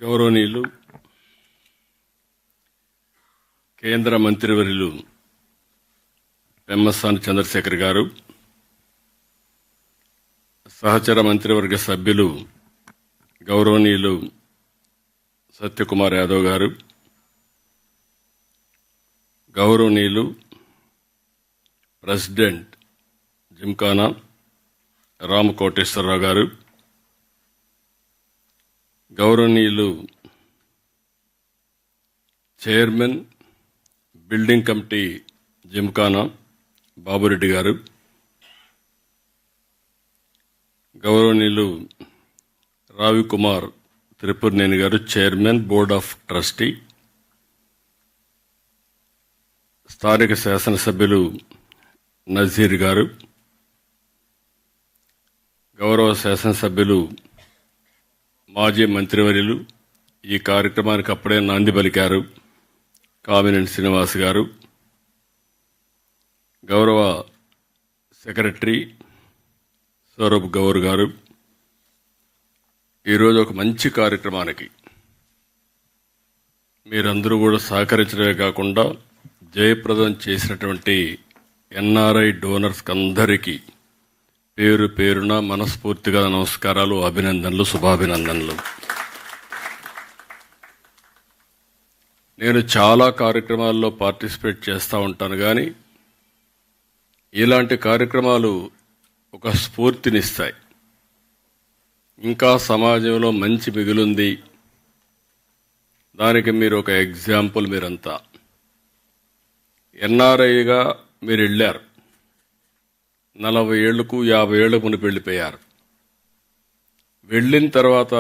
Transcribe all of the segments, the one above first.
గౌరవనీయులు కేంద్ర మంత్రివర్యులు పెమ్మసాని చంద్రశేఖర్ గారు, సహచర మంత్రివర్గ సభ్యులు గౌరవనీయులు సత్యకుమార్ యాదవ్ గారు, గౌరవనీయులు ప్రెసిడెంట్ జిమ్ఖానా రామకోటేశ్వరరావు గారు, గౌరవనీయులు chairman building committee Gymkhana Babureddy గారు, గౌరవనీయులు రావికుమార్ త్రిపురనేని గారు, చైర్మన్ బోర్డ్ ఆఫ్ ట్రస్టీ, స్థానిక శాసనసభ్యులు నజీర్ గారు, గౌరవ శాసనసభ్యులు మాజీ మంత్రివర్యులు ఈ కార్యక్రమానికి అప్పుడే నాంది పలికారు కామినేని శ్రీనివాస్ గారు, గౌరవ సెక్రటరీ సౌరభ్ గౌర్ గారు, ఈరోజు ఒక మంచి కార్యక్రమానికి మీరందరూ కూడా సహకరించడమే కాకుండా జయప్రదం చేసినటువంటి ఎన్ఆర్ఐ డోనర్స్ అందరికీ పేరు పేరున మనస్ఫూర్తిగా నమస్కారాలు, అభినందనలు, శుభాభినందనలు. నేను చాలా కార్యక్రమాల్లో పార్టిసిపేట్ చేస్తూ ఉంటాను, కానీ ఇలాంటి కార్యక్రమాలు ఒక స్ఫూర్తినిస్తాయి. ఇంకా సమాజంలో మంచి మిగులుంది, దానికి మీరు ఒక ఎగ్జాంపుల్. మీరంతా ఎన్ఆర్ఐగా మీరు వెళ్ళారు, 40 ఏళ్లకు 50 ఏళ్లకు మునిపి వెళ్ళిపోయారు. వెళ్ళిన తర్వాత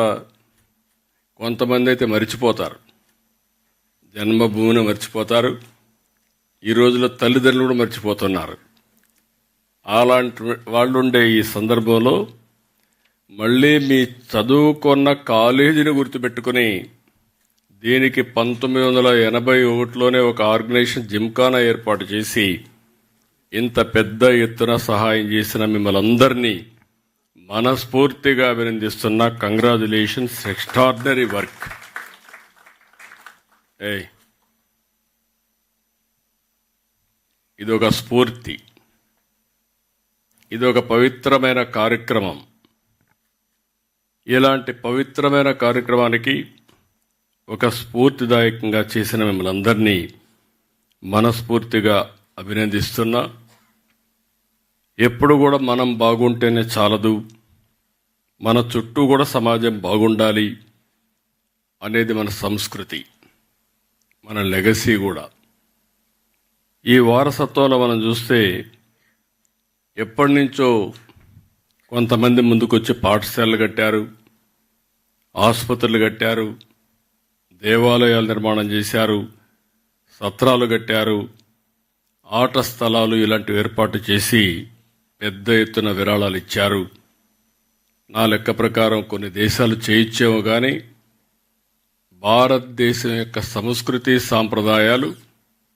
కొంతమంది అయితే మర్చిపోతారు, జన్మభూమిని మర్చిపోతారు, ఈ రోజుల్లో తల్లిదండ్రులు కూడా మర్చిపోతున్నారు. అలాంటి వాళ్ళు ఉండే ఈ సందర్భంలో మళ్ళీ మీ చదువుకున్న కాలేజీని గుర్తుపెట్టుకుని దీనికి 1981లోనే ఒక ఆర్గనైజేషన్ జిమ్ఖానా ఏర్పాటు చేసి ఇంత పెద్ద ఎత్తున సహాయం చేసిన మిమ్మల్ని అందరినీ మనస్ఫూర్తిగా అభినందిస్తున్నా. Congratulations, extraordinary work. ఇదొక స్ఫూర్తి, ఇదొక పవిత్రమైన కార్యక్రమం. ఇలాంటి పవిత్రమైన కార్యక్రమానికి ఒక స్ఫూర్తిదాయకంగా చేసిన మిమ్మల్ని అందరినీ మనస్ఫూర్తిగా అభినందిస్తున్నా. ఎప్పుడు కూడా మనం బాగుంటేనే చాలదు, మన చుట్టూ కూడా సమాజం బాగుండాలి అనేది మన సంస్కృతి, మన లెగసీ కూడా. ఈ వారసత్వంలో మనం చూస్తే ఎప్పటి నుంచో కొంతమంది ముందుకొచ్చి పాఠశాలలు కట్టారు, ఆసుపత్రులు కట్టారు, దేవాలయాలు నిర్మాణం చేశారు, సత్రాలు కట్టారు, ఆట స్థలాలు ఇలాంటివి ఏర్పాటు చేసి పెద్ద ఎత్తున విరాళాలు ఇచ్చారు. నా లెక్క ప్రకారం కొన్ని దేశాలు చేయించేమో కానీ భారతదేశం యొక్క సంస్కృతి సాంప్రదాయాలు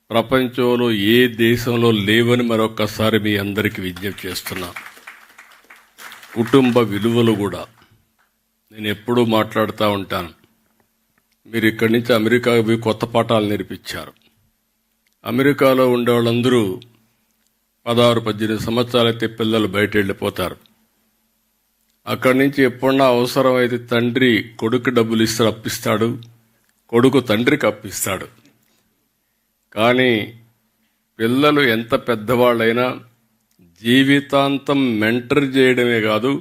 ప్రపంచంలో ఏ దేశంలో లేవని మరొక్కసారి మీ అందరికీ విజ్ఞప్తి చేస్తున్నా. కుటుంబ విలువలు కూడా నేను ఎప్పుడూ మాట్లాడుతూ ఉంటాను. మీరు ఇక్కడి నుంచి అమెరికాకు పోయి కొత్త పాఠాలు నేర్పించారు. అమెరికాలో ఉండే వాళ్ళందరూ 16-18 సంవత్సరాలైతే పిల్లలు బయట వెళ్ళిపోతారు. అక్కడి నుంచి ఎప్పుడన్నా అవసరమైతే తండ్రి కొడుకు డబ్బులు ఇస్తే అప్పిస్తాడు, కొడుకు తండ్రికి అప్పిస్తాడు. కానీ పిల్లలు ఎంత పెద్దవాళ్ళైనా జీవితాంతం మెంటర్ చేయడమే కాదు,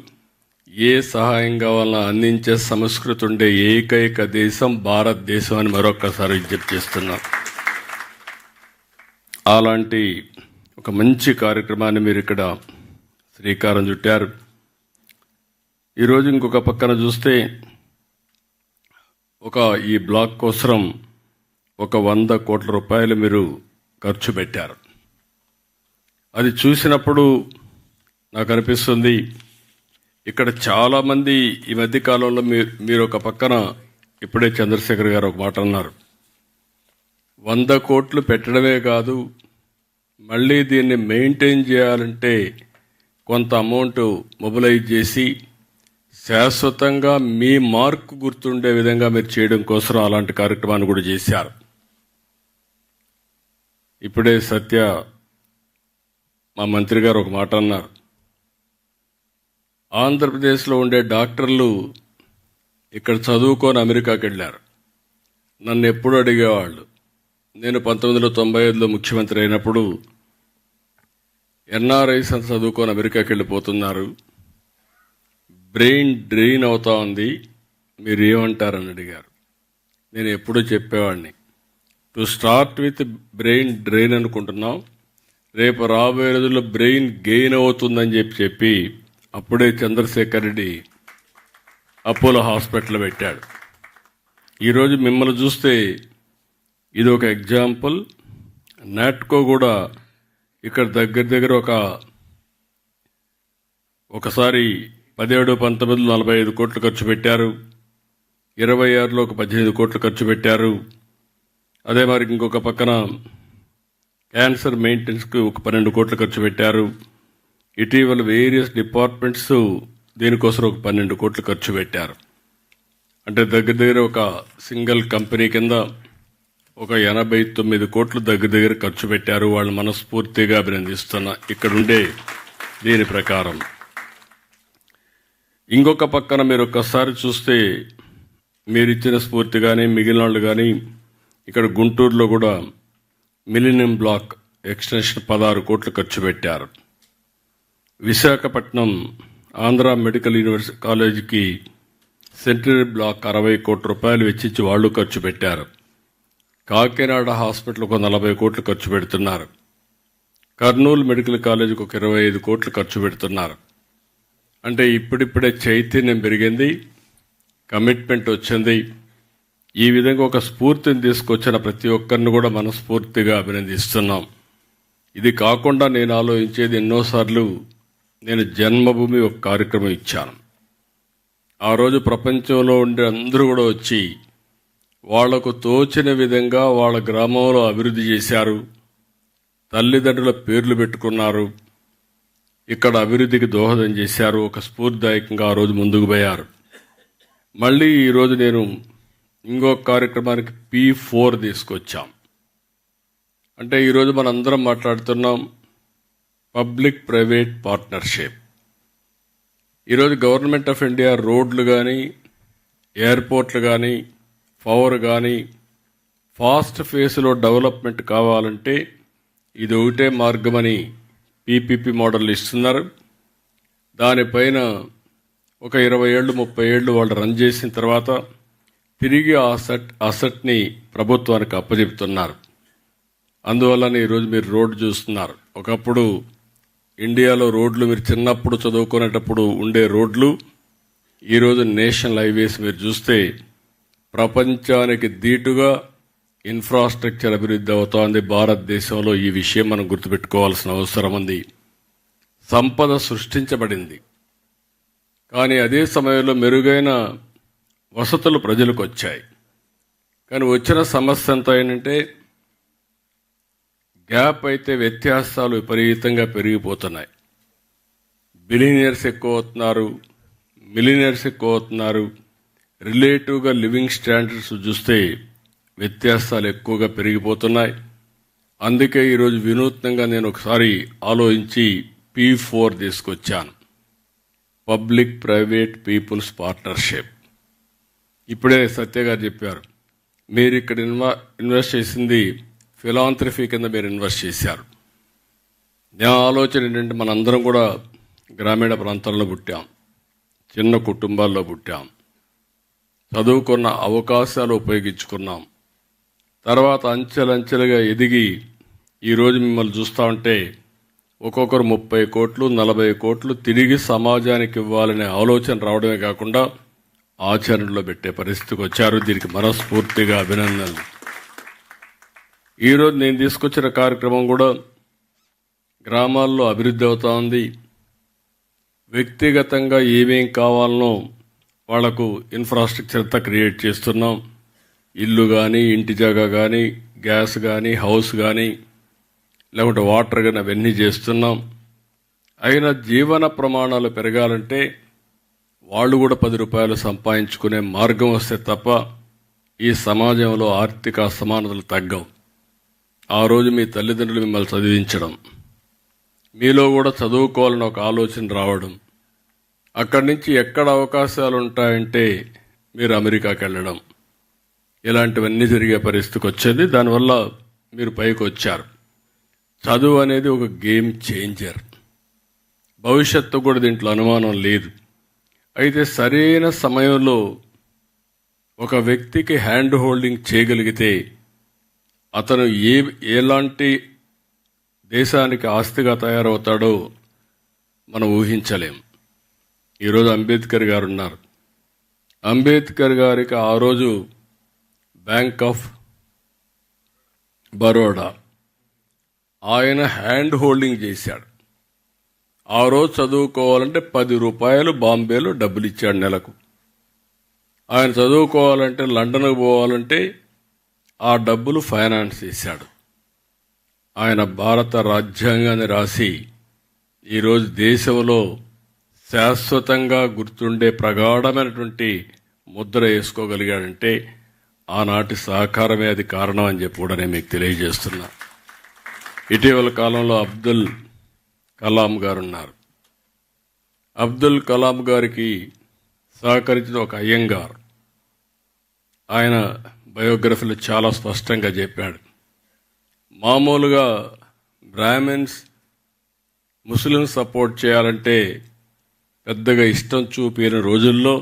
ఏ సహాయం కావాలన్నా అందించే సంస్కృతి ఉండే ఏకైక దేశం భారతదేశం అని మరొక్కసారి విజ్ఞప్తి చేస్తున్నాం. అలాంటి ఒక మంచి కార్యక్రమాన్ని మీరు ఇక్కడ శ్రీకారం చుట్టారు. ఈరోజు ఇంకొక పక్కన చూస్తే ఈ బ్లాక్ కోసం ఒక 100 కోట్ల రూపాయలు మీరు ఖర్చు పెట్టారు. అది చూసినప్పుడు నాకు అనిపిస్తుంది, ఇక్కడ చాలామంది ఈ మధ్య కాలంలో మీరు ఒక పక్కన ఇప్పుడే చంద్రశేఖర్ గారు ఒక మాట అన్నారు, 100 కోట్లు పెట్టడమే కాదు, మళ్ళీ దీన్ని మెయింటైన్ చేయాలంటే కొంత అమౌంట్ మొబిలైజ్ చేసి శాశ్వతంగా మీ మార్కు గుర్తుండే విధంగా మీరు చేయడం కోసం అలాంటి కార్యక్రమాన్ని కూడా చేశారు. ఇప్పుడే సత్య మా మంత్రి గారు ఒక మాట అన్నారు. ఆంధ్రప్రదేశ్లో ఉండే డాక్టర్లు ఇక్కడ చదువుకొని అమెరికాకి వెళ్ళారు. నన్ను ఎప్పుడు అడిగేవాళ్ళు. నేను 1995లో ముఖ్యమంత్రి అయినప్పుడు ఎన్ఆర్ఐస్ అని చదువుకొని అమెరికాకి వెళ్ళిపోతున్నారు, బ్రెయిన్ డ్రెయిన్ అవుతా ఉంది, మీరు ఏమంటారని అడిగారు. నేను ఎప్పుడూ చెప్పేవాడిని, to start with brain drain అనుకుంటున్నాం, రేపు రాబోయే రోజుల్లో బ్రెయిన్ గెయిన్ అవుతుందని చెప్పి అప్పుడే చంద్రశేఖర్ రెడ్డి అపోలో హాస్పిటల్ పెట్టాడు. ఈరోజు మిమ్మల్ని చూస్తే ఇది ఒక ఎగ్జాంపుల్. నాట్కో కూడా ఇక్కడ దగ్గర ఒకసారి 17-19 45 కోట్లు ఖర్చు పెట్టారు, 26లో ఒక 18 కోట్లు ఖర్చు పెట్టారు. అదే మరి ఇంకొక పక్కన క్యాన్సర్ మెయింటెనెన్స్కి ఒక 12 కోట్లు ఖర్చు పెట్టారు. ఇటీవల వేరియస్ డిపార్ట్మెంట్స్ దీనికోసం ఒక 12 కోట్లు ఖర్చు పెట్టారు. అంటే దగ్గర ఒక సింగిల్ కంపెనీ కింద ఒక 89 కోట్లు దగ్గర ఖర్చు పెట్టారు. వాళ్ళు మనస్ఫూర్తిగా అభినందిస్తున్నా. ఇక్కడుండే దీని ప్రకారం ఇంకొక పక్కన మీరు ఒక్కసారి చూస్తే మీరిచ్చిన స్ఫూర్తి కానీ మిగిలిన వాళ్ళు కానీ ఇక్కడ గుంటూరులో కూడా మిలీనియం బ్లాక్ ఎక్స్టెన్షన్ 16 కోట్లు ఖర్చు పెట్టారు. విశాఖపట్నం ఆంధ్ర మెడికల్ యూనివర్సిటీ కాలేజీకి సెంటరీ బ్లాక్ 60 కోట్ల రూపాయలు వెచ్చించి వాళ్ళు ఖర్చు పెట్టారు. కాకినాడ హాస్పిటల్కు 40 కోట్లు ఖర్చు పెడుతున్నారు. కర్నూలు మెడికల్ కాలేజీకి ఒక 25 కోట్లు ఖర్చు పెడుతున్నారు. అంటే ఇప్పుడిప్పుడే చైతన్యం పెరిగింది, కమిట్మెంట్ వచ్చింది. ఈ విధంగా ఒక స్ఫూర్తిని తీసుకొచ్చిన ప్రతి ఒక్కరిని కూడా మనస్ఫూర్తిగా అభినందిస్తున్నాం. ఇది కాకుండా నేను ఆలోచించేది, ఎన్నోసార్లు నేను జన్మభూమి ఒక కార్యక్రమం ఇచ్చాను. ఆ రోజు ప్రపంచంలో ఉండే అందరూ కూడా వచ్చి వాళ్లకు తోచిన విధంగా వాళ్ళ గ్రామంలో అభివృద్ధి చేశారు, తల్లిదండ్రుల పేర్లు పెట్టుకున్నారు, ఇక్కడ అభివృద్ధికి దోహదం చేశారు. ఒక స్ఫూర్తిదాయకంగా ఆ రోజు ముందుకు పోయారు. మళ్ళీ ఈరోజు నేను ఇంకొక కార్యక్రమానికి P4 తీసుకొచ్చాం. అంటే ఈరోజు మనందరం మాట్లాడుతున్నాం పబ్లిక్ ప్రైవేట్ పార్ట్నర్షిప్. ఈరోజు గవర్నమెంట్ ఆఫ్ ఇండియా రోడ్లు కానీ, ఎయిర్పోర్ట్లు కానీ, పవర్ కానీ ఫాస్ట్ ఫేస్లో డెవలప్మెంట్ కావాలంటే ఇది ఒకటే మార్గమని PPP మోడల్ ఇస్తున్నారు. దానిపైన ఒక 20 ఏళ్ళు 30 ఏళ్ళు వాళ్ళు రన్ చేసిన తర్వాత తిరిగి అసెట్ని ప్రభుత్వానికి అప్పచెప్తున్నారు. అందువల్లనే ఈరోజు మీరు రోడ్డు చూస్తున్నారు. ఒకప్పుడు ఇండియాలో రోడ్లు మీరు చిన్నప్పుడు చదువుకునేటప్పుడు ఉండే రోడ్లు ఈరోజు నేషనల్ హైవేస్ మీరు చూస్తే ప్రపంచానికి ధీటుగా ఇన్ఫ్రాస్ట్రక్చర్ అభివృద్ధి అవుతోంది భారతదేశంలో. ఈ విషయం మనం గుర్తుపెట్టుకోవాల్సిన అవసరం ఉంది. సంపద సృష్టించబడింది, కానీ అదే సమయంలో మెరుగైన వసతులు ప్రజలకు వచ్చాయి. కానీ వచ్చిన సమస్య ఎంత ఏంటంటే గ్యాప్ అయితే వ్యత్యాసాలు విపరీతంగా పెరిగిపోతున్నాయి. బిలియనియర్స్ ఎక్కువ అవుతున్నారు, మిలియనియర్స్ ఎక్కువ అవుతున్నారు. రిలేటివ్గా లివింగ్ స్టాండర్డ్స్ చూస్తే వ్యత్యాసాలు ఎక్కువగా పెరిగిపోతున్నాయి. అందుకే ఈరోజు వినూత్నంగా నేను ఒకసారి ఆలోచించి P4 తీసుకొచ్చాను, పబ్లిక్ ప్రైవేట్ పీపుల్స్ పార్ట్నర్షిప్. ఇప్పుడే సత్య గారు చెప్పారు, మీరు ఇక్కడ ఇన్వెస్ట్ చేసింది ఫిలాంథ్రఫీ కింద మీరు ఇన్వెస్ట్ చేశారు. నా ఆలోచన ఏంటంటే మనందరం కూడా గ్రామీణ ప్రాంతాల్లో పుట్టాం, చిన్న కుటుంబాల్లో పుట్టాం, చదువుకున్న అవకాశాలు ఉపయోగించుకున్నాం. తర్వాత అంచెలంచెలుగా ఎదిగి ఈరోజు మిమ్మల్ని చూస్తూ ఉంటే ఒక్కొక్కరు 30 కోట్లు 40 కోట్లు తిరిగి సమాజానికి ఇవ్వాలనే ఆలోచన రావడమే కాకుండా ఆచరణలో పెట్టే పరిస్థితికి వచ్చారు. దీనికి మనస్ఫూర్తిగా అభినందనలు. ఈరోజు నేను తీసుకొచ్చిన కార్యక్రమం కూడా గ్రామాల్లో అభివృద్ధి అవుతా ఉంది. వ్యక్తిగతంగా ఏమేం కావాలనో వాళ్లకు ఇన్ఫ్రాస్ట్రక్చర్ అంతా క్రియేట్ చేస్తున్నాం. ఇల్లు కానీ, ఇంటి జాగా కానీ, గ్యాస్ కానీ, హౌస్ కానీ, లేకుంటే వాటర్ కానీ అవన్నీ చేస్తున్నాం. అయినా జీవన ప్రమాణాలు పెరగాలంటే వాళ్ళు కూడా 10 రూపాయలు సంపాదించుకునే మార్గం వస్తే తప్ప ఈ సమాజంలో ఆర్థిక అసమానతలు తగ్గవు. ఆ రోజు మీ తల్లిదండ్రులు మిమ్మల్ని చదివించడం, మీలో కూడా చదువుకోవాలని ఒక ఆలోచన రావడం, అక్కడి నుంచి ఎక్కడ అవకాశాలు ఉంటాయంటే మీరు అమెరికాకి వెళ్ళడం, ఇలాంటివన్నీ జరిగే పరిస్థితికి వచ్చేది. దానివల్ల మీరు పైకి వచ్చారు. చదువు అనేది ఒక గేమ్ చేంజర్. భవిష్యత్తు కూడా దీంట్లో అనుమానం లేదు. అయితే సరైన సమయంలో ఒక వ్యక్తికి హ్యాండ్ హోల్డింగ్ చేయగలిగితే అతను ఎలాంటి దేశానికి ఆస్తిగా తయారవుతాడో మనం ఊహించలేం. ఈరోజు అంబేద్కర్ గారు ఉన్నారు. అంబేద్కర్ గారికి ఆ రోజు బ్యాంక్ ఆఫ్ బరోడా ఆయన హ్యాండ్ హోల్డింగ్ చేశాడు. ఆ రోజు చదువుకోవాలంటే 10 రూపాయలు బాంబేలో డబ్బులు ఇచ్చాడు నెలకు. ఆయన చదువుకోవాలంటే లండన్కు పోవాలంటే ఆ డబ్బులు ఫైనాన్స్ చేశాడు. ఆయన భారత రాజ్యాంగాన్ని రాసి ఈరోజు దేశంలో శాశ్వతంగా గుర్తుండే ప్రగాఢమైనటువంటి ముద్ర వేసుకోగలిగాడంటే ఆనాటి సహకారమే అది కారణం అని చెప్పి కూడా నేను మీకు తెలియజేస్తున్నా. ఇటీవల కాలంలో అబ్దుల్ కలాం గారు ఉన్నారు. అబ్దుల్ కలాం గారికి సహకరించిన ఒక అయ్యంగార్ ఆయన బయోగ్రఫీలో చాలా స్పష్టంగా చెప్పాడు. మామూలుగా బ్రాహ్మిన్స్ ముస్లిం సపోర్ట్ చేయాలంటే పెద్దగా ఇష్టం చూపిన రోజుల్లో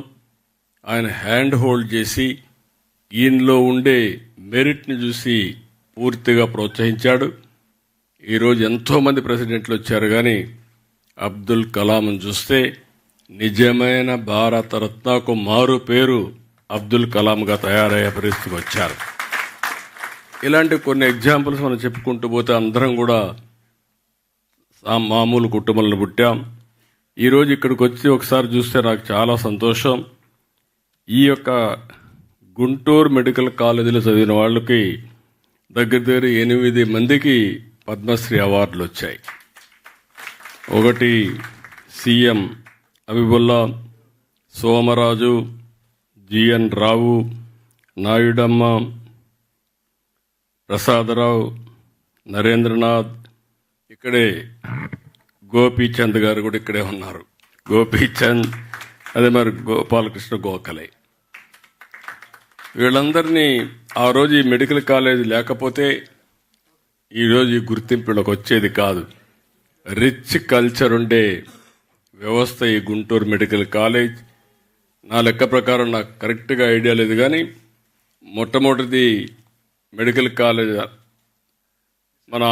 ఆయన హ్యాండ్ హోల్డ్ చేసి ఈయనలో ఉండే మెరిట్ని చూసి పూర్తిగా ప్రోత్సహించాడు. ఈరోజు ఎంతోమంది ప్రెసిడెంట్లు వచ్చారు, కానీ అబ్దుల్ కలాంను చూస్తే నిజమైన భారతరత్నకు మారు పేరు అబ్దుల్ కలాంగా తయారయ్యే పరిస్థితికి వచ్చారు. ఇలాంటి కొన్ని ఎగ్జాంపుల్స్ మనం చెప్పుకుంటూ పోతే అందరం కూడా మామూలు కుటుంబంలో పుట్టాం. ఈరోజు ఇక్కడికి వచ్చి ఒకసారి చూస్తే నాకు చాలా సంతోషం. ఈ యొక్క గుంటూరు మెడికల్ కాలేజీలో చదివిన వాళ్ళకి దగ్గర 8 మందికి పద్మశ్రీ అవార్డులు వచ్చాయి. ఒకటి సీఎం అబిబుల్లా, సోమరాజు, జిఎన్ రావు, నాయుడమ్మ, ప్రసాదరావు, నరేంద్రనాథ్, ఇక్కడే గోపీచంద్ గారు కూడా ఇక్కడే ఉన్నారు. గోపీచంద్, అదే మరి గోపాలకృష్ణ గోఖలే. వీళ్ళందరినీ ఆ రోజు ఈ మెడికల్ కాలేజ్ లేకపోతే ఈరోజు ఈ గుర్తింపులకు వచ్చేది కాదు. రిచ్ కల్చర్ ఉండే వ్యవస్థ ఈ గుంటూరు మెడికల్ కాలేజ్. నా లెక్క ప్రకారం నాకు కరెక్ట్గా ఐడియా లేదు, కానీ మొట్టమొదటిది మెడికల్ కాలేజ్ మన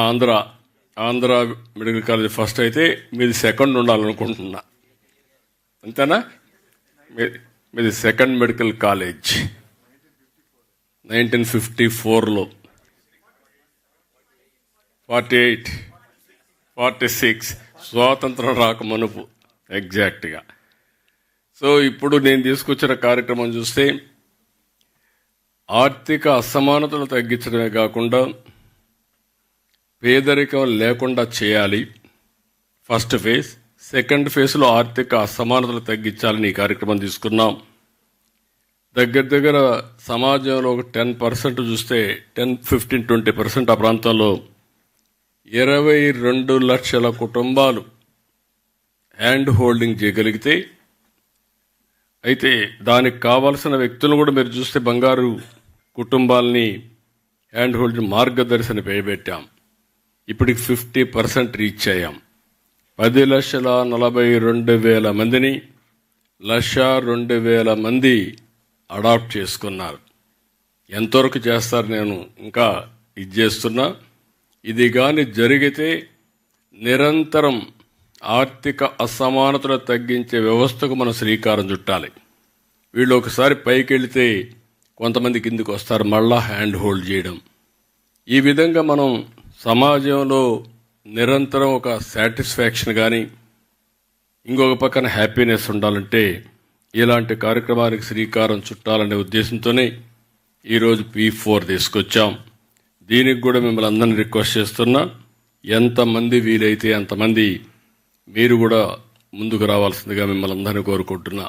ఆంధ్ర మెడికల్ కాలేజ్ ఫస్ట్ అయితే మీది సెకండ్ ఉండాలనుకుంటున్నా. అంతేనా? మీది సెకండ్ మెడికల్ కాలేజ్ 1954లో, 48, 46 స్వాతంత్రం రాకమునుపు ఎగ్జాక్ట్గా. సో ఇప్పుడు నేను తీసుకొచ్చిన కార్యక్రమం చూస్తే ఆర్థిక అసమానతలు తగ్గించడమే కాకుండా పేదరికం లేకుండా చేయాలి ఫస్ట్ ఫేజ్. సెకండ్ ఫేజ్లో ఆర్థిక అసమానతలు తగ్గించాలని ఈ కార్యక్రమం తీసుకున్నాం. దగ్గర సమాజంలో ఒక 10% చూస్తే 10, 15, 20% ఆ ప్రాంతంలో 22 లక్షల కుటుంబాలు హ్యాండ్ హోల్డింగ్ చేయగలిగితే, అయితే దానికి కావాల్సిన వ్యక్తులను కూడా మీరు చూస్తే బంగారు కుటుంబాలని హ్యాండ్ హోల్డింగ్ మార్గదర్శన పెట్టాం. ఇప్పటికి 50% రీచ్ అయ్యాం. 10,42,000 మందిని 1,02,000 మంది అడాప్ట్ చేసుకున్నారు. ఎంతవరకు చేస్తారు నేను ఇంకా ఇది చేస్తున్నా. ఇది కానీ జరిగితే నిరంతరం ఆర్థిక అసమానతలు తగ్గించే వ్యవస్థకు మనం శ్రీకారం చుట్టాలి. వీళ్ళు ఒకసారి పైకి వెళితే కొంతమంది కిందికి వస్తారు, మళ్ళా హ్యాండ్ హోల్డ్ చేయడం. ఈ విధంగా మనం సమాజంలో నిరంతరం ఒక సాటిస్ఫాక్షన్ కానీ ఇంకొక పక్కన హ్యాపీనెస్ ఉండాలంటే ఇలాంటి కార్యక్రమానికి శ్రీకారం చుట్టాలనే ఉద్దేశంతోనే ఈరోజు P4 తీసుకొచ్చాం. దీనికి కూడా మిమ్మల్ని అందరినీ రిక్వెస్ట్ చేస్తున్నా, ఎంతమంది వీలైతే అంతమంది మీరు కూడా ముందుకు రావాల్సిందిగా మిమ్మల్ని అందరినీ కోరుకుంటున్నా.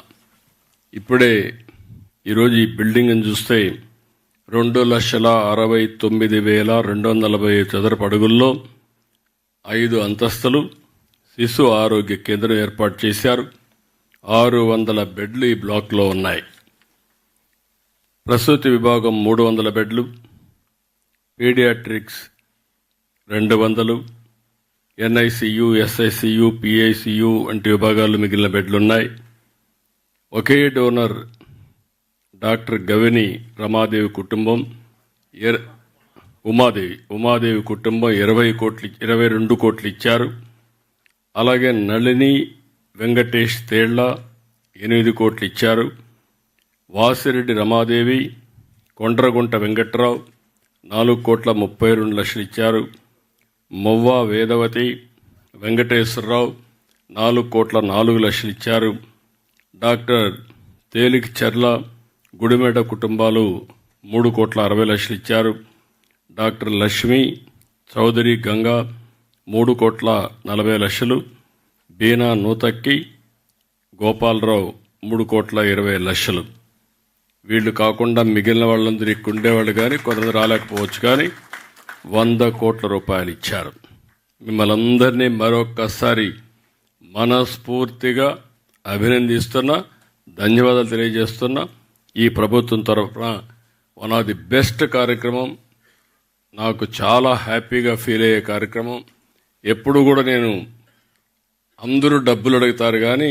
ఇప్పుడే ఈరోజు ఈ బిల్డింగ్ని చూస్తే 2,69,240 చదరపు అడుగుల్లో 5 అంతస్తులు శిశు ఆరోగ్య కేంద్రం ఏర్పాటు చేశారు. 600 బెడ్లు ఈ బ్లాక్లో ఉన్నాయి. ప్రసూతి విభాగం 300 బెడ్లు, పీడియాట్రిక్స్ 200, ఎన్ఐసియు, ఎస్ఐసియు, పిఐసియు వంటి విభాగాలు మిగిలిన బెడ్లున్నాయి. ఒకే డోనర్ డాక్టర్ గవిని రమాదేవి కుటుంబం ఉమాదేవి కుటుంబం 22 కోట్లు ఇచ్చారు. అలాగే నళిని వెంకటేష్ తేళ్ల 8 కోట్లు ఇచ్చారు. వాసిరెడ్డి రమాదేవి, కొండ్రగుంట వెంకట్రావు 4,32,00,000 ఇచ్చారు. మొవ్వ వేదవతి, వెంకటేశ్వరరావు 4,04,00,000 ఇచ్చారు. డాక్టర్ తేలిక్ చర్ల, గుడిమెడ కుటుంబాలు 3,60,00,000 ఇచ్చారు. డాక్టర్ లక్ష్మి, చౌదరి గంగా 3,40,00,000. బీనా నూతక్కి, గోపాలరావు 3,20,00,000. వీళ్ళు కాకుండా మిగిలిన వాళ్ళందరూ ఇక్కడ ఉండేవాళ్ళు కానీ కొంతమంది రాలేకపోవచ్చు, కానీ 100 కోట్ల రూపాయలు ఇచ్చారు. మిమ్మల్ని అందరినీ మరొక్కసారి మనస్ఫూర్తిగా అభినందిస్తున్నా, ధన్యవాదాలు తెలియజేస్తున్నా. ఈ ప్రభుత్వం తరఫున వన్ ఆఫ్ ది బెస్ట్ కార్యక్రమం, నాకు చాలా హ్యాపీగా ఫీల్ అయ్యే కార్యక్రమం. ఎప్పుడు కూడా నేను అందరూ డబ్బులు అడుగుతారు కానీ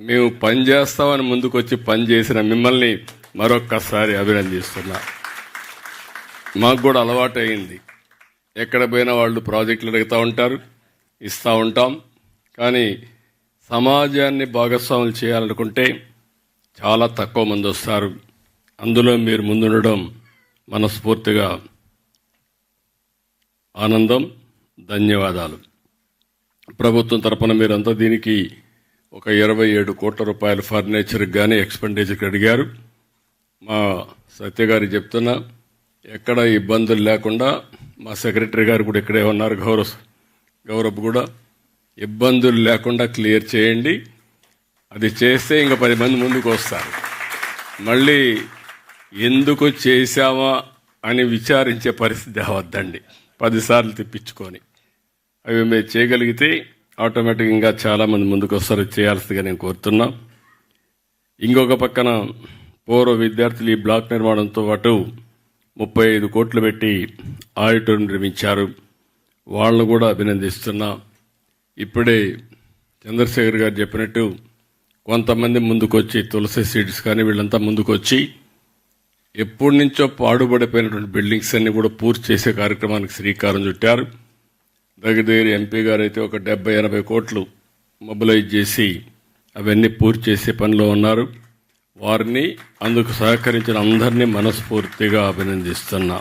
మేము పని చేస్తామని ముందుకొచ్చి పని చేసిన మిమ్మల్ని మరొక్కసారి అభినందిస్తున్నా. మాకు కూడా అలవాటు అయింది, ఎక్కడ పోయినా వాళ్ళు ప్రాజెక్టులు అడుగుతూ ఉంటారు, ఇస్తూ ఉంటాం. కానీ సమాజాన్ని భాగస్వాములు చేయాలనుకుంటే చాలా తక్కువ మంది వస్తారు. అందులో మీరు ముందుండడం మనస్ఫూర్తిగా ఆనందం, ధన్యవాదాలు. ప్రభుత్వం తరపున మీరంతా దీనికి ఒక 27 కోట్ల రూపాయలు ఫర్నిచర్కి కానీ ఎక్స్పెండిచర్కి అడిగారు. మా సత్య గారికి చెప్తున్నా, ఎక్కడ ఇబ్బందులు లేకుండా, మా సెక్రటరీ గారు కూడా ఇక్కడే ఉన్నారు, గౌరవ్ కూడా, ఇబ్బందులు లేకుండా క్లియర్ చేయండి. అది చేస్తే ఇంకా 10 మంది ముందుకు వస్తారు. మళ్ళీ ఎందుకు చేశామా అని విచారించే పరిస్థితి అవద్దండి, 10 సార్లు తిప్పించుకొని. అవి మీరు చేయగలిగితే ఆటోమేటిక్గా ఇంకా చాలామంది ముందుకు వస్తారు, చేయాల్సిందిగా నేను కోరుతున్నా. ఇంకొక పక్కన పూర్వ విద్యార్థులు ఈ బ్లాక్ నిర్మాణంతో పాటు 35 కోట్లు పెట్టి ఆడిటోరియం నిర్మించారు. వాళ్ళను కూడా అభినందిస్తున్నా. ఇప్పుడే చంద్రశేఖర్ గారు చెప్పినట్టు కొంతమంది ముందుకొచ్చి, తులసి సీడ్స్ కానీ వీళ్ళంతా ముందుకొచ్చి ఎప్పటి నుంచో పాడుపడిపోయినటువంటి బిల్డింగ్స్ అన్ని కూడా పూర్తి చేసే కార్యక్రమానికి శ్రీకారం చుట్టారు. దగ్గర ఎంపీ గారు అయితే ఒక 70-80 కోట్లు మొబిలైజ్ చేసి అవన్నీ పూర్తి చేసే పనిలో ఉన్నారు. వారిని, అందుకు సహకరించిన అందరినీ మనస్ఫూర్తిగా అభినందిస్తున్నా.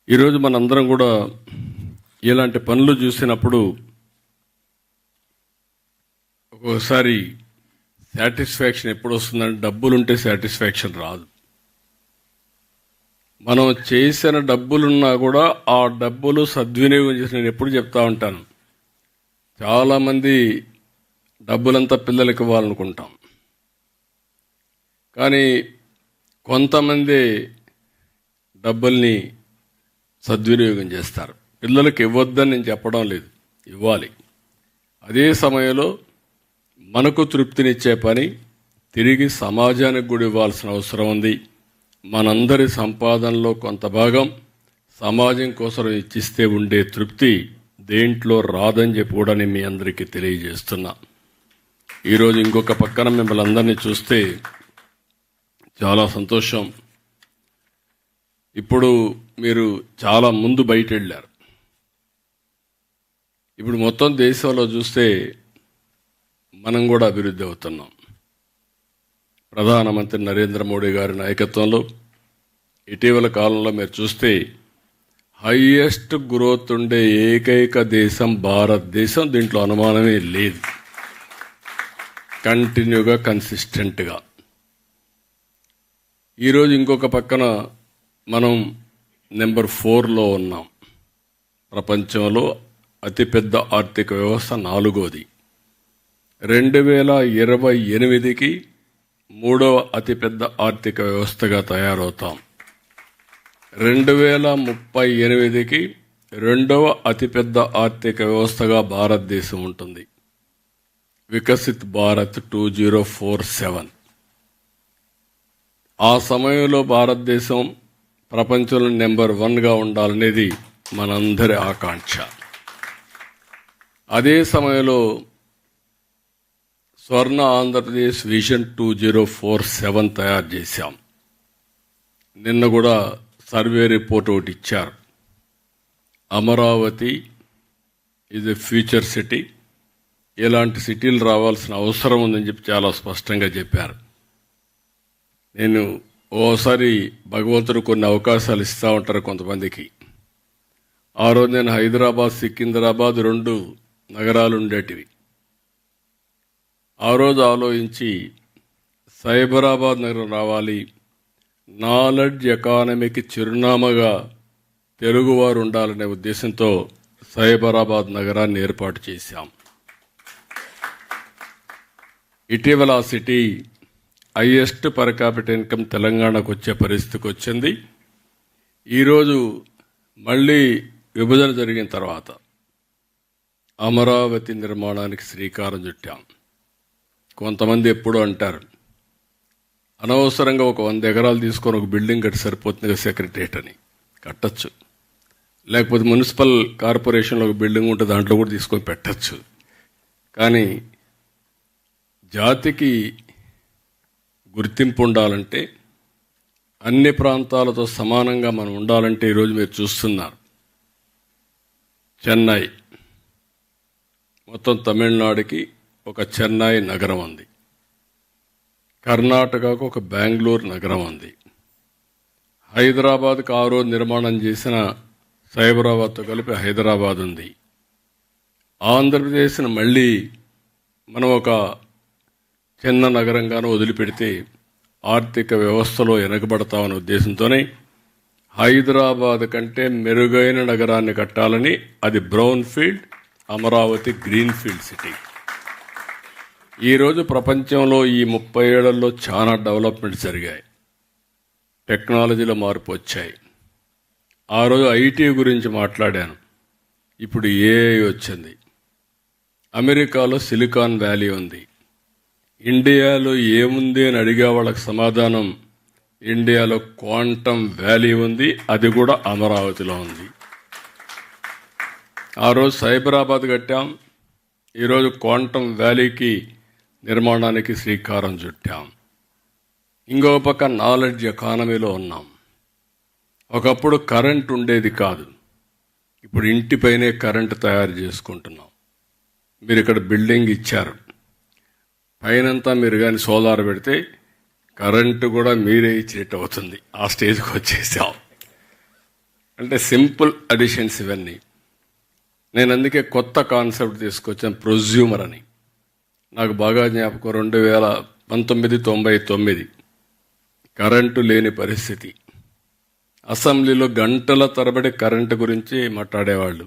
ఈరోజు మనందరం కూడా ఇలాంటి పనులు చూసినప్పుడు ఒక్కోసారి సాటిస్ఫాక్షన్ ఎప్పుడు వస్తుందంటే, డబ్బులుంటే సాటిస్ఫాక్షన్ రాదు. మనం చేసిన డబ్బులున్నా కూడా ఆ డబ్బులు సద్వినియోగం చేసి, నేను ఎప్పుడు చెప్తా ఉంటాను, చాలామంది డబ్బులంతా పిల్లలకి ఇవ్వాలనుకుంటాం, కానీ కొంతమంది డబ్బుల్ని సద్వినియోగం చేస్తారు. పిల్లలకి ఇవ్వద్దని నేను చెప్పడం లేదు, ఇవ్వాలి. అదే సమయంలో మనకు తృప్తినిచ్చే పని తిరిగి సమాజానికి కూడా ఇవ్వాల్సిన అవసరం ఉంది. మనందరి సంపాదనలో కొంత భాగం సమాజం కోసం ఇచ్చిస్తే ఉండే తృప్తి దేంట్లో రాదని చెప్పి కూడా నేను మీ అందరికీ తెలియజేస్తున్నా. ఈరోజు ఇంకొక పక్కన మిమ్మల్ని అందరినీ చూస్తే చాలా సంతోషం. ఇప్పుడు మీరు చాలా ముందు బయట వెళ్ళారు. ఇప్పుడు మొత్తం దేశంలో చూస్తే మనం కూడా అభివృద్ధి అవుతున్నాం. ప్రధానమంత్రి నరేంద్ర మోడీ గారి నాయకత్వంలో ఇటీవల కాలంలో మీరు చూస్తే హైయెస్ట్ గ్రోత్ ఉండే ఏకైక దేశం భారతదేశం, దీంట్లో అనుమానమే లేదు. కంటిన్యూగా, కన్సిస్టెంట్గా. ఈరోజు ఇంకొక పక్కన మనం నెంబర్ 4లో ఉన్నాం. ప్రపంచంలో అతిపెద్ద ఆర్థిక వ్యవస్థ 4వది. 2028కి మూడవ అతిపెద్ద ఆర్థిక వ్యవస్థగా తయారవుతాం. 2038కి రెండవ అతిపెద్ద ఆర్థిక వ్యవస్థగా భారతదేశం ఉంటుంది. వికసిత్ భారత్ 2047. ఆ సమయంలో భారతదేశం ప్రపంచంలో నెంబర్ 1గా ఉండాలనేది మనందరి ఆకాంక్ష. అదే సమయంలో స్వర్ణ ఆంధ్రప్రదేశ్ విజన్ 2047 తయారు చేశాం. నిన్న కూడా సర్వే రిపోర్ట్ ఒకటి ఇచ్చారు. Amaravati is a future city, ఇలాంటి సిటీలు రావాల్సిన అవసరం ఉందని చెప్పి చాలా స్పష్టంగా చెప్పారు. నేను ఓసారి భగవంతుడు కొన్ని అవకాశాలు ఇస్తూ ఉంటారు కొంతమందికి. ఆ రోజు నేను హైదరాబాద్, సికింద్రాబాద్ 2 నగరాలు ఉండేటివి. ఆ రోజు ఆలోచించి సైబరాబాద్ నగరం రావాలి, నాలెడ్జ్ ఎకానమీకి చిరునామాగా తెలుగువారు ఉండాలనే ఉద్దేశంతో సైబరాబాద్ నగరాన్ని ఏర్పాటు చేశాం. ఇటీవల ఆ city highest per capital income తెలంగాణకు వచ్చే పరిస్థితికి వచ్చింది. ఈరోజు మళ్ళీ విభజన జరిగిన తర్వాత అమరావతి నిర్మాణానికి శ్రీకారం చుట్టాం. కొంతమంది ఎప్పుడూ అంటారు, అనవసరంగా ఒక 100 ఎకరాలు తీసుకొని ఒక బిల్డింగ్ కట్టి సరిపోతుంది సెక్రటరియట్ అని. కట్టచ్చు, లేకపోతే మున్సిపల్ కార్పొరేషన్లో ఒక బిల్డింగ్ ఉంటే దాంట్లో కూడా తీసుకొని పెట్టచ్చు. కానీ జాతికి గుర్తింపు ఉండాలంటే, అన్ని ప్రాంతాలతో సమానంగా మనం ఉండాలంటే ఈరోజు మీరు చూస్తున్నారు, చెన్నై మొత్తం తమిళనాడుకి ఒక చెన్నై నగరం ఉంది, కర్ణాటకకు ఒక బెంగళూరు నగరం ఉంది, హైదరాబాద్కు ఆ రోజు నిర్మాణం చేసిన సైబరాబాద్తో కలిపి హైదరాబాద్ ఉంది. ఆంధ్రప్రదేశ్ను మళ్ళీ మనం ఒక చిన్న నగరంగానూ వదిలిపెడితే ఆర్థిక వ్యవస్థలో వెనకబడతామనే ఉద్దేశంతోనే హైదరాబాద్ కంటే మెరుగైన నగరాన్ని కట్టాలని, అది brown field, Amaravati green field city. ఈరోజు ప్రపంచంలో ఈ 30 ఏళ్లలో చాలా డెవలప్మెంట్స్ జరిగాయి, టెక్నాలజీలో మార్పు వచ్చాయి. ఆ రోజు ఐటీ గురించి మాట్లాడాను, ఇప్పుడు ఏఐ వచ్చింది. అమెరికాలో సిలికాన్ వ్యాలీ ఉంది. ఇండియాలో ఏముంది అని అడిగే వాళ్ళకి సమాధానం, ఇండియాలో క్వాంటమ్ వ్యాలీ ఉంది, అది కూడా అమరావతిలో ఉంది. ఆ రోజు సైబరాబాద్ కట్టాం, ఈరోజు క్వాంటమ్ వ్యాలీకి నిర్మాణానికి శ్రీకారం చుట్టాం. ఇంకో పక్క నాలెడ్జ్ ఎకానమీలో ఉన్నాం. ఒకప్పుడు కరెంట్ ఉండేది కాదు, ఇప్పుడు ఇంటిపైనే కరెంటు తయారు చేసుకుంటున్నాం. మీరు ఇక్కడ బిల్డింగ్ ఇచ్చారు, పైనంతా మీరు కానీ సోలార్ పెడితే కరెంటు కూడా మీరే ఇచ్చేట్టు అవుతుంది. ఆ స్టేజ్కి వచ్చేసాం. అంటే సింపుల్ అడిషన్స్ ఇవన్నీ. నేను అందుకే కొత్త కాన్సెప్ట్ తీసుకొచ్చాను, ప్రొజ్యూమర్ అని. నాకు బాగా జ్ఞాపకం, 1999 కరెంటు లేని పరిస్థితి. అసెంబ్లీలో గంటల తరబడి కరెంటు గురించి మాట్లాడేవాళ్ళు.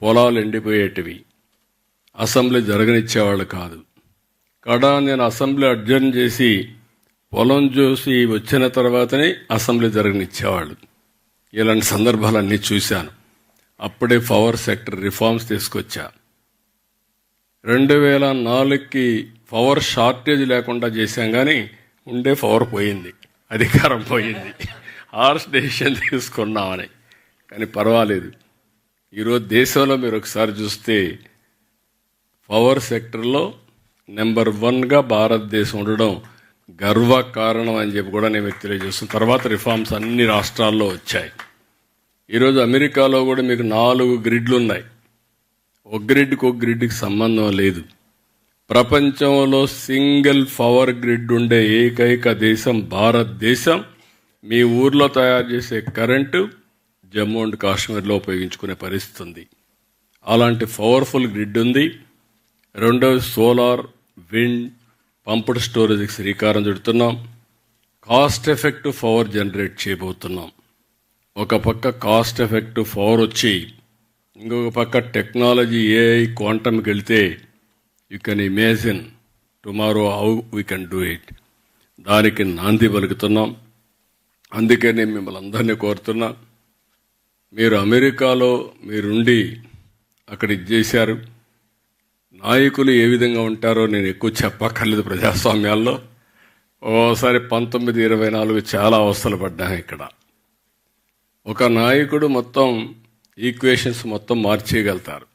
పొలాలు ఎండిపోయేటివి, అసెంబ్లీ జరగనిచ్చేవాళ్ళు కాదు. కాడా నేను అసెంబ్లీ అడ్జర్న్ చేసి పొలం చూసి వచ్చిన తర్వాతనే అసెంబ్లీ జరగనిచ్చేవాళ్ళు. ఇలాంటి సందర్భాలన్నీ చూశాను. అప్పుడే పవర్ సెక్టర్ రిఫార్మ్స్ తీసుకొచ్చా. 2004కి పవర్ షార్టేజ్ లేకుండా చేశాం, కానీ ఉండే పవర్ పోయింది, అధికారం పోయింది. హార్ష్ డెసిషన్ తీసుకున్నామని. కానీ పర్వాలేదు, ఈరోజు దేశంలో మీరు ఒకసారి చూస్తే పవర్ సెక్టర్లో నెంబర్ 1గా భారతదేశం ఉండడం గర్వకారణం అని చెప్పి కూడా నేను మీకు తెలియజేస్తున్నాను. తర్వాత రిఫార్మ్స్ అన్ని రాష్ట్రాల్లో వచ్చాయి. ఈరోజు అమెరికాలో కూడా మీకు 4 గ్రిడ్లు ఉన్నాయి. ఒక గ్రిడ్కి సంబంధం లేదు. ప్రపంచంలో సింగిల్ పవర్ గ్రిడ్ ఉండే ఏకైక దేశం భారతదేశం. మీ ఊర్లో తయారు చేసే కరెంటు జమ్మూ అండ్ కాశ్మీర్లో ఉపయోగించుకునే పరిస్థితి ఉంది. అలాంటి పవర్ఫుల్ గ్రిడ్ ఉంది. రెండవది సోలార్, విండ్, పంప్డ్ స్టోరేజ్కి శ్రీకారం చుడుతున్నాం. కాస్ట్ ఎఫెక్టివ్ పవర్ జనరేట్ చేయబోతున్నాం. ఒక పక్క కాస్ట్ ఎఫెక్టివ్ పవర్ వచ్చి, ఇంకొక పక్క టెక్నాలజీ ఏఐ క్వాంటమ్కి వెళ్తే you can imagine tomorrow how we can do it. దానికి నాంది పలుకుతున్నాం. అందుకే నేను మిమ్మల్ని అందరినీ కోరుతున్నా, మీరు అమెరికాలో మీరుండి అక్కడ ఇది చేశారు. నాయకులు ఏ విధంగా ఉంటారో నేను ఎక్కువ చెప్పక్కర్లేదు. ప్రజాస్వామ్యాల్లో ఓసారి 1924 చాలా అవస్థలు పడ్డాను. ఇక్కడ ఒక నాయకుడు మొత్తం ఈక్వేషన్స్ మొత్తం మార్చేయగలుగుతారు.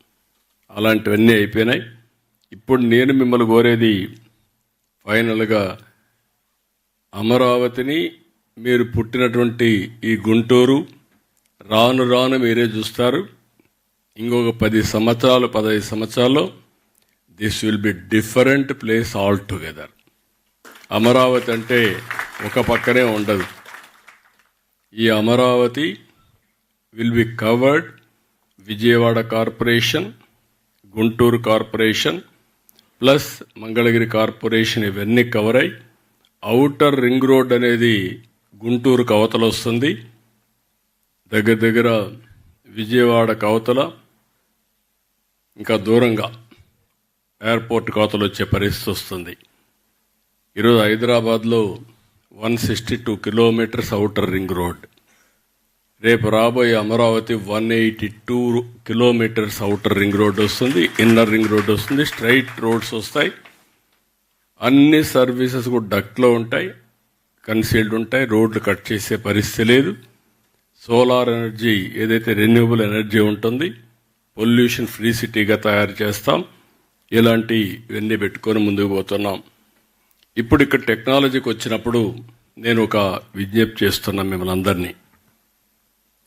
అలాంటివన్నీ అయిపోయినాయి. ఇప్పుడు నేను మిమ్మల్ని కోరేది ఫైనల్గా అమరావతిని, మీరు పుట్టినటువంటి ఈ గుంటూరు రాను రాను మీరే చూస్తారు. ఇంకొక 10 సంవత్సరాలు 15 సంవత్సరాల్లో this will be different place all together. Amaravati అంటే ఒక పక్కనే ఉండదు. ఈ Amaravati will be covered. Vijayawada corporation, Guntur corporation plus Mangalagiri corporation ఇవన్నీ కవర్ అయ్యి ఔటర్ రింగ్ రోడ్ అనేది గుంటూరు కవతల వస్తుంది. దగ్గర దగ్గర విజయవాడ కవతల ఇంకా దూరంగా ఎయిర్పోర్ట్ కవతలు వచ్చే పరిస్థితి వస్తుంది. ఈరోజు హైదరాబాద్లో 162 కిలోమీటర్స్ ఔటర్ రింగ్ రోడ్. రేపు రాబోయే Amaravati 182 kilometres outer ring road వస్తుంది, ఇన్నర్ రింగ్ రోడ్ వస్తుంది, స్ట్రైట్ రోడ్స్ వస్తాయి. అన్ని సర్వీసెస్ కూడా డక్ట్లో ఉంటాయి, కన్సీల్డ్ ఉంటాయి. రోడ్లు కట్ చేసే పరిస్థితి లేదు. సోలార్ ఎనర్జీ ఏదైతే రెన్యూవబుల్ ఎనర్జీ ఉంటుంది, పొల్యూషన్ ఫ్రీ సిటీగా తయారు చేస్తాం. ఇలాంటివన్నీ పెట్టుకొని ముందుకు పోతున్నాం. ఇప్పుడు ఇక్కడ టెక్నాలజీకి వచ్చినప్పుడు నేను ఒక విజ్ఞప్తి చేస్తున్నా మిమ్మల్ని అందరినీ.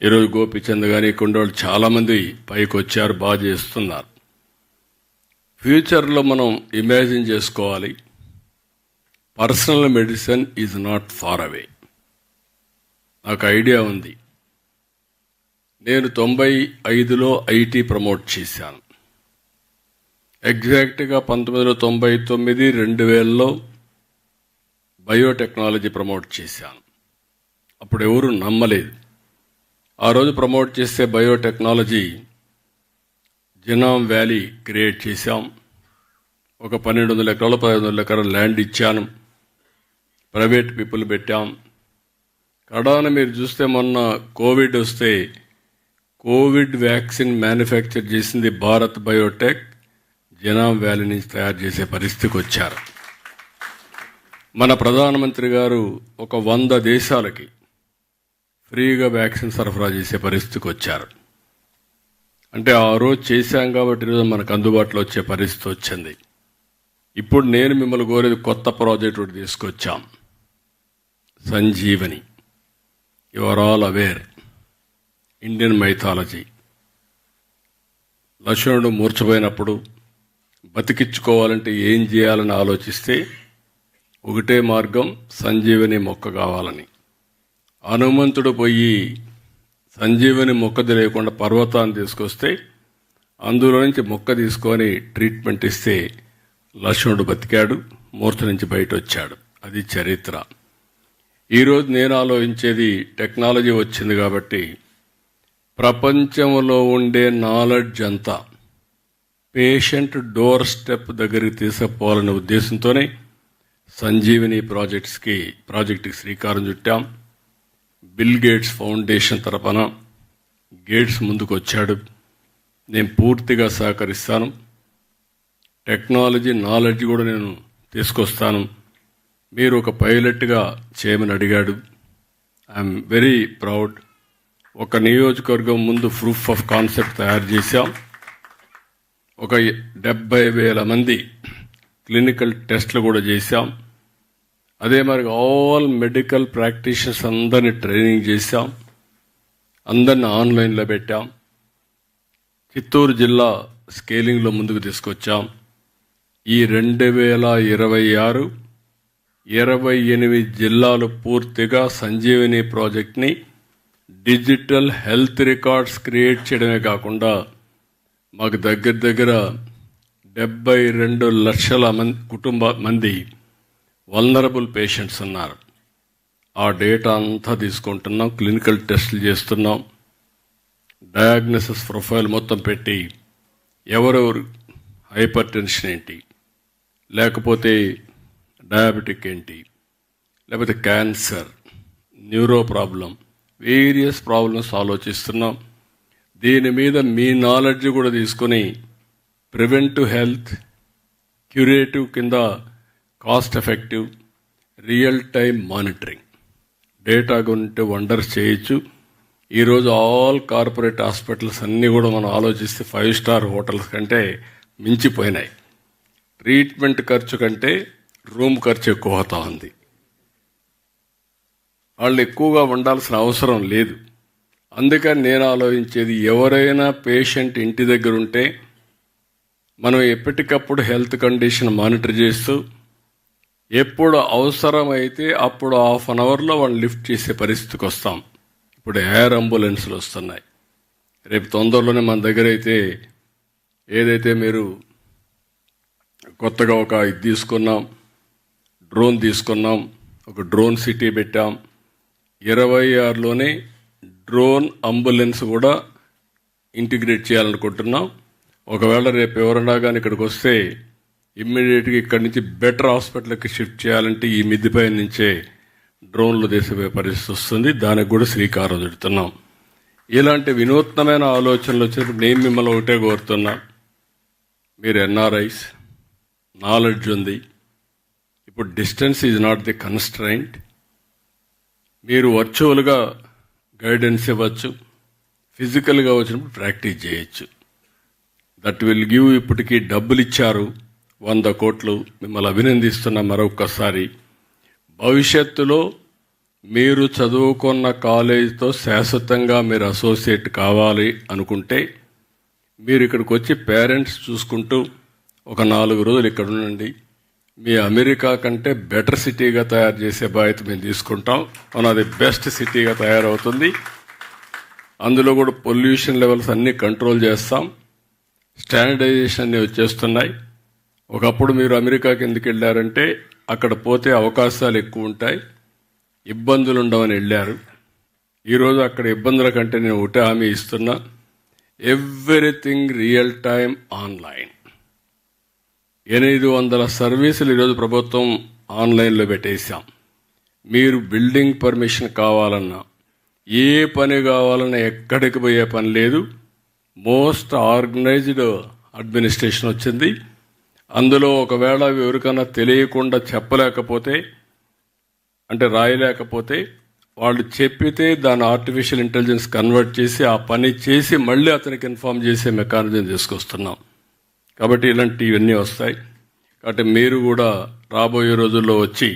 ఈరోజు గోపిచంద్ కానీ కొండోళ్ళు చాలామంది పైకి వచ్చారు, బాగా చేస్తున్నారు. ఫ్యూచర్లో మనం ఇమాజిన్ చేసుకోవాలి, personal medicine is not far away. నాకు ఐడియా ఉంది. నేను 95లో ఐటీ ప్రమోట్ చేశాను. ఎగ్జాక్ట్గా 1999, 2000లో బయోటెక్నాలజీ ప్రమోట్ చేశాను. అప్పుడు ఎవరు నమ్మలేదు. ఆ రోజు ప్రమోట్ చేస్తే బయోటెక్నాలజీ జినామ్ వ్యాలీ క్రియేట్ చేశాం. ఒక 1200 ఎకరాలు 1500 ఎకరాలు ల్యాండ్ ఇచ్చాను. ప్రైవేట్ పీపుల్ పెట్టాం. కడాన మీరు చూస్తే మొన్న కోవిడ్ వస్తే కోవిడ్ వ్యాక్సిన్ మ్యానుఫ్యాక్చర్ చేసింది భారత్ బయోటెక్. జినామ్ వ్యాలీ నుంచి తయారు చేసే పరిస్థితికి వచ్చారు. మన ప్రధానమంత్రి గారు ఒక 100 దేశాలకి ఫ్రీగా వ్యాక్సిన్ సరఫరా చేసే పరిస్థితికి వచ్చారు. అంటే ఆ రోజు చేశాం కాబట్టి ఈరోజు మనకు అందుబాటులో వచ్చే పరిస్థితి వచ్చింది. ఇప్పుడు నేను మిమ్మల్ని కోరేది కొత్త ప్రాజెక్ట్ ఒకటి తీసుకొచ్చాం, Sanjivani. You are all aware, Indian mythology. లక్ష్మణుడు మూర్ఛపోయినప్పుడు బతికించుకోవాలంటే ఏం చేయాలని ఆలోచిస్తే ఒకటే మార్గం, సంజీవని మొక్క కావాలని. హనుమంతుడు పోయి సంజీవని మొక్క తెలియకుండా పర్వతాన్ని తీసుకొస్తే అందులో నుంచి మొక్క తీసుకొని ట్రీట్మెంట్ ఇస్తే లక్ష్మణుడు బతికాడు, మూర్ఛ నుంచి బయట వచ్చాడు. అది చరిత్ర. ఈరోజు నేను ఆలోచించేది, టెక్నాలజీ వచ్చింది కాబట్టి ప్రపంచంలో ఉండే నాలెడ్జ్ అంతా పేషెంట్ డోర్ స్టెప్ దగ్గరికి తీసుకుపోవాలనే ఉద్దేశంతోనే సంజీవని ప్రాజెక్టుకి శ్రీకారం చుట్టాం. బిల్ గేట్స్ ఫౌండేషన్ తరపున గేట్స్ ముందుకు వచ్చాడు. నేను పూర్తిగా సహకరిస్తాను. టెక్నాలజీ నాలెడ్జ్ కూడా నేను తీసుకొస్తాను. మీరు ఒక పైలట్గా చేయమని అడిగాడు. I'm very proud. ఒక నియోజకవర్గం ముందు ప్రూఫ్ ఆఫ్ కాన్సెప్ట్ తయారు చేశాం. ఒక 70,000 మంది క్లినికల్ టెస్టులు కూడా చేశాం. అదే మరి ఆల్ మెడికల్ ప్రాక్టీషనర్స్ అందరినీ ట్రైనింగ్ చేశాం. అందరిని ఆన్లైన్లో పెట్టాం. చిత్తూరు జిల్లా స్కేలింగ్లో ముందుకు తీసుకొచ్చాం. ఈ 2026 28 జిల్లాలు పూర్తిగా సంజీవని ప్రాజెక్ట్ని డిజిటల్ హెల్త్ రికార్డ్స్ క్రియేట్ చేయడమే కాకుండా మాకు దగ్గర 72 లక్షల మంది వల్నరబుల్ పేషెంట్స్ ఉన్నారు. ఆ డేటా అంతా తీసుకుంటున్నాం, క్లినికల్ టెస్టులు చేస్తున్నాం, డయాగ్నోసిస్ ప్రొఫైల్ మొత్తం పెట్టి ఎవరెవరు హైపర్ టెన్షన్ ఏంటి, లేకపోతే డయాబెటిక్ ఏంటి, లేకపోతే cancer, neuro problem, various problems ఆలోచిస్తున్నాం. దీని మీద మీ నాలెడ్జ్ కూడా తీసుకొని ప్రివెంటివ్ హెల్త్, క్యూరేటివ్ కింద cost effective, real time monitoring data గురించి వండర్స్ చేయొచ్చు. ఈరోజు ఆల్ కార్పొరేట్ హాస్పిటల్స్ అన్నీ కూడా మనం ఆలోచిస్తే 5 స్టార్ హోటల్స్ కంటే మించిపోయినాయి. ట్రీట్మెంట్ ఖర్చు కంటే రూమ్ ఖర్చు ఎక్కువ అవుతా ఉంది. వాళ్ళు ఎక్కువగా ఉండాల్సిన అవసరం లేదు. అందుకని నేను ఆలోచించేది, ఎవరైనా పేషెంట్ ఇంటి దగ్గర ఉంటే మనం ఎప్పటికప్పుడు హెల్త్ కండిషన్ మానిటర్ చేస్తూ ఎప్పుడు అవసరమైతే అప్పుడు 1/2 అవర్లో వాళ్ళు లిఫ్ట్ చేసే పరిస్థితికి వస్తాం. ఇప్పుడు ఎయిర్ అంబులెన్స్లు వస్తున్నాయి. రేపు తొందరలోనే మన దగ్గర అయితే ఏదైతే మీరు కొత్తగా ఒక ఇది తీసుకున్నాం, డ్రోన్ తీసుకున్నాం, ఒక డ్రోన్ సిటీ పెట్టాం. 26లోనే డ్రోన్ అంబులెన్స్ కూడా ఇంటిగ్రేట్ చేయాలనుకుంటున్నాం. ఒకవేళ రేపు ఎవరన్నా కానీ ఇక్కడికి వస్తే ఇమ్మీడియట్గా ఇక్కడి నుంచి బెటర్ హాస్పిటల్కి షిఫ్ట్ చేయాలంటే ఈ మిద్దిపై నుంచే డ్రోన్లు దేశపోయే పరిస్థితి వస్తుంది. దానికి కూడా శ్రీకారం చుడుతున్నాం. ఇలాంటి వినూత్నమైన ఆలోచనలు వచ్చినప్పుడు నేను మిమ్మల్ని ఒకటే కోరుతున్నా, మీరు ఎన్ఆర్ఐస్, నాలెడ్జ్ ఉంది. ఇప్పుడు distance is not the constraint. మీరు వర్చువల్గా గైడెన్స్ ఇవ్వచ్చు, ఫిజికల్గా వచ్చినప్పుడు ప్రాక్టీస్ చేయొచ్చు. That will give. ఇప్పటికీ డబ్బులు ఇచ్చారు 100 కోట్లు. మిమ్మల్ని అభినందిస్తున్నా మరొక్కసారి. భవిష్యత్తులో మీరు చదువుకున్న కాలేజీతో శాశ్వతంగా మీరు అసోసియేట్ కావాలి అనుకుంటే మీరు ఇక్కడికి వచ్చి పేరెంట్స్ చూసుకుంటూ ఒక 4 రోజులు ఇక్కడ ఉండండి. మీ అమెరికా కంటే బెటర్ సిటీగా తయారు చేసే బాధ్యత మేము తీసుకుంటాం. వన్ ఆఫ్ ది బెస్ట్ సిటీగా తయారవుతుంది. అందులో కూడా పొల్యూషన్ లెవెల్స్ అన్నీ కంట్రోల్ చేస్తాం. స్టాండర్డైజేషన్ అన్నీ వచ్చేస్తున్నాయి. ఒకప్పుడు మీరు అమెరికాకి ఎందుకు వెళ్ళారంటే అక్కడ పోతే అవకాశాలు ఎక్కువ ఉంటాయి, ఇబ్బందులు ఉండవని వెళ్ళారు. ఈరోజు అక్కడ ఇబ్బందుల కంటే నేను ఒకటే హామీ ఇస్తున్నా, ఎవ్రీథింగ్ రియల్ టైం ఆన్లైన్. 800 సర్వీసులు ఈరోజు ప్రభుత్వం ఆన్లైన్లో పెట్టేశాం. మీరు బిల్డింగ్ పర్మిషన్ కావాలన్నా, ఏ పని కావాలన్నా ఎక్కడికి పోయే పని లేదు. మోస్ట్ ఆర్గనైజ్డ్ అడ్మినిస్ట్రేషన్ వచ్చింది. అందులో ఒకవేళ ఎవరికైనా తెలియకుండా చెప్పలేకపోతే, అంటే రాయలేకపోతే, వాళ్ళు చెప్పితే దాన్ని ఆర్టిఫిషియల్ ఇంటెలిజెన్స్ కన్వర్ట్ చేసి ఆ పని చేసి మళ్ళీ అతనికి ఇన్ఫార్మ్ చేసే మెకానిజం తీసుకొస్తున్నాం. కాబట్టి ఇలాంటివన్నీ వస్తాయి. కాబట్టి మీరు కూడా రాబోయే రోజుల్లో వచ్చి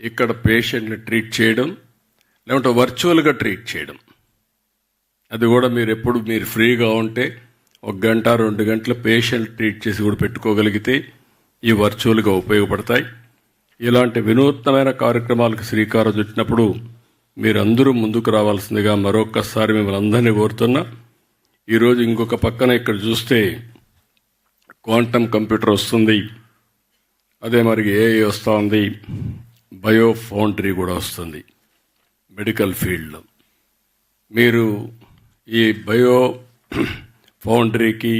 ఇక్కడ పేషెంట్ని ట్రీట్ చేయడం, లేకుంటే వర్చువల్గా ట్రీట్ చేయడం, అది కూడా మీరు ఎప్పుడు మీరు ఫ్రీగా ఉంటే 1 గంట 2 గంటల పేషెంట్ ట్రీట్ చేసి కూడా పెట్టుకోగలిగితే ఈ వర్చువల్గా ఉపయోగపడతాయి. ఇలాంటి వినూత్నమైన కార్యక్రమాలకు శ్రీకారం చుట్టినప్పుడు మీరందరూ ముందుకు రావాల్సిందిగా మరొక్కసారి మిమ్మల్ని అందరినీ కోరుతున్నా. ఈరోజు ఇంకొక పక్కన ఇక్కడ చూస్తే క్వాంటమ్ కంప్యూటర్ వస్తుంది, అదే మరి ఏఐ వస్తూ ఉంది, బయో ఫౌండరీ కూడా వస్తుంది మెడికల్ ఫీల్డ్లో. మీరు ఈ బయో ఫౌండరీకి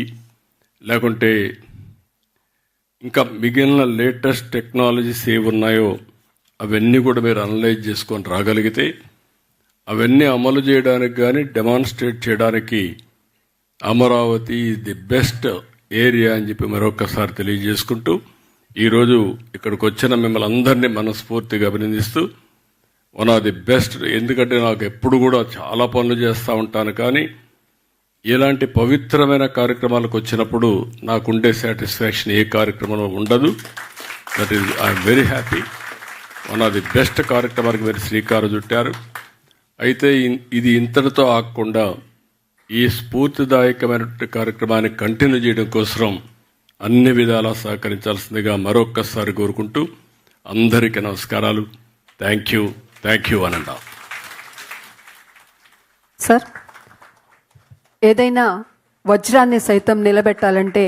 లేకుంటే ఇంకా మిగిలిన లేటెస్ట్ టెక్నాలజీస్ ఏవి ఉన్నాయో అవన్నీ కూడా మీరు అనలైజ్ చేసుకొని రాగలిగితే అవన్నీ అమలు చేయడానికి కానీ డెమాన్స్ట్రేట్ చేయడానికి Amaravati is the best area అని చెప్పి మరొకసారి తెలియజేసుకుంటూ ఈరోజు ఇక్కడికి వచ్చిన మిమ్మల్ని అందరినీ మనస్ఫూర్తిగా అభినందిస్తూ వన్ ఆఫ్ ది బెస్ట్. ఎందుకంటే నాకు ఎప్పుడు కూడా చాలా పనులు చేస్తూ ఉంటాను, కానీ ఇలాంటి పవిత్రమైన కార్యక్రమాలకు వచ్చినప్పుడు నాకుండే సాటిస్ఫాక్షన్ ఏ కార్యక్రమంలో ఉండదు. That is I'm very happy. One of the best కార్యక్రమానికి మీరు శ్రీకారం చుట్టారు. అయితే ఇది ఇంతటితో ఆగకుండా ఈ స్ఫూర్తిదాయకమైనటువంటి కార్యక్రమాన్ని కంటిన్యూ చేయడం కోసం అన్ని విధాలా సహకరించాల్సిందిగా మరొక్కసారి కోరుకుంటూ అందరికీ నమస్కారాలు. Thank you అనండా. సార్, ఏదైనా వజ్రాన్ని సైతం నిలబెట్టాలంటే